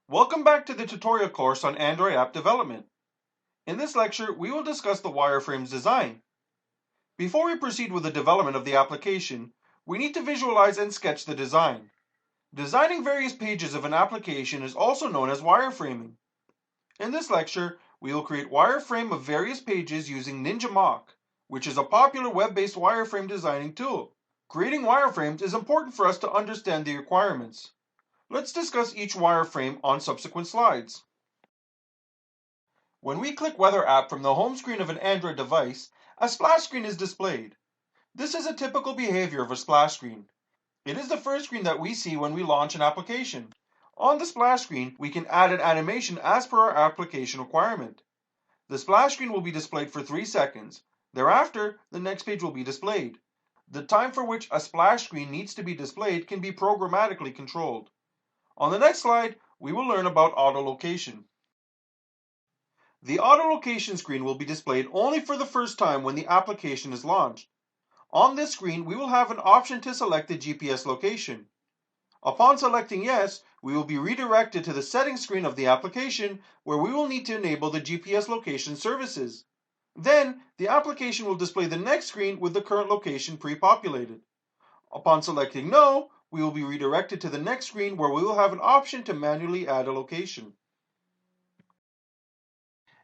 Welcome back to the tutorial course on Android app development. In this lecture, we will discuss the wireframe's design. Before we proceed with the development of the application, we need to visualize and sketch the design. Designing various pages of an application is also known as wireframing. In this lecture, we will create wireframe of various pages using NinjaMock, which is a popular web-based wireframe designing tool. Creating wireframes is important for us to understand the requirements. Let's discuss each wireframe on subsequent slides. When we click Weather app from the home screen of an Android device, a splash screen is displayed. This is a typical behavior of a splash screen. It is the first screen that we see when we launch an application. On the splash screen, we can add an animation as per our application requirement. The splash screen will be displayed for 3 seconds. Thereafter, the next page will be displayed. The time for which a splash screen needs to be displayed can be programmatically controlled. On the next slide, we will learn about auto location. The auto location screen will be displayed only for the first time when the application is launched. On this screen, we will have an option to select the GPS location. Upon selecting yes, we will be redirected to the settings screen of the application where we will need to enable the GPS location services. Then, the application will display the next screen with the current location pre-populated. Upon selecting no, we will be redirected to the next screen where we will have an option to manually add a location.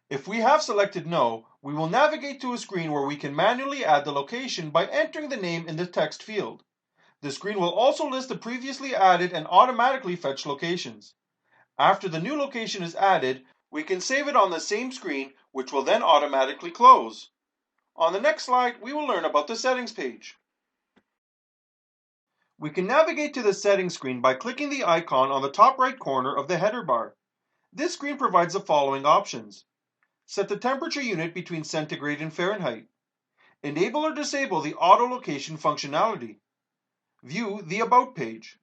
If we have selected no, we will navigate to a screen where we can manually add the location by entering the name in the text field. The screen will also list the previously added and automatically fetched locations. After the new location is added, we can save it on the same screen, which will then automatically close. On the next slide, we will learn about the settings page. We can navigate to the settings screen by clicking the icon on the top right corner of the header bar. This screen provides the following options. Set the temperature unit between centigrade and Fahrenheit. Enable or disable the auto location functionality. View the About page.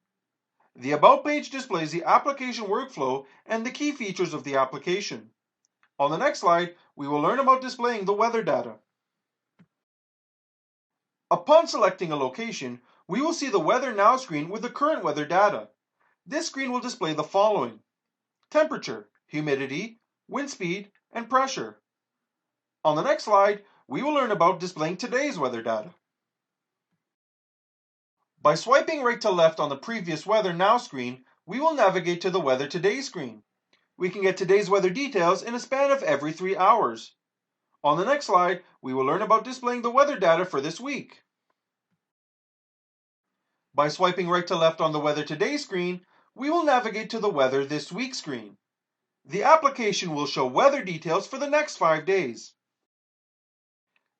The About page displays the application workflow and the key features of the application. On the next slide, we will learn about displaying the weather data. Upon selecting a location, we will see the Weather Now screen with the current weather data. This screen will display the following: temperature, humidity, wind speed, and pressure. On the next slide, we will learn about displaying today's weather data. By swiping right to left on the previous Weather Now screen, we will navigate to the Weather Today screen. We can get today's weather details in a span of every 3 hours. On the next slide, we will learn about displaying the weather data for this week. By swiping right to left on the Weather Today screen, we will navigate to the Weather This Week screen. The application will show weather details for the next 5 days.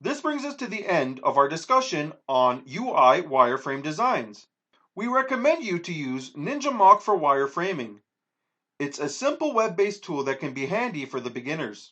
This brings us to the end of our discussion on UI wireframe designs. We recommend you to use NinjaMock for wireframing. It's a simple web-based tool that can be handy for the beginners.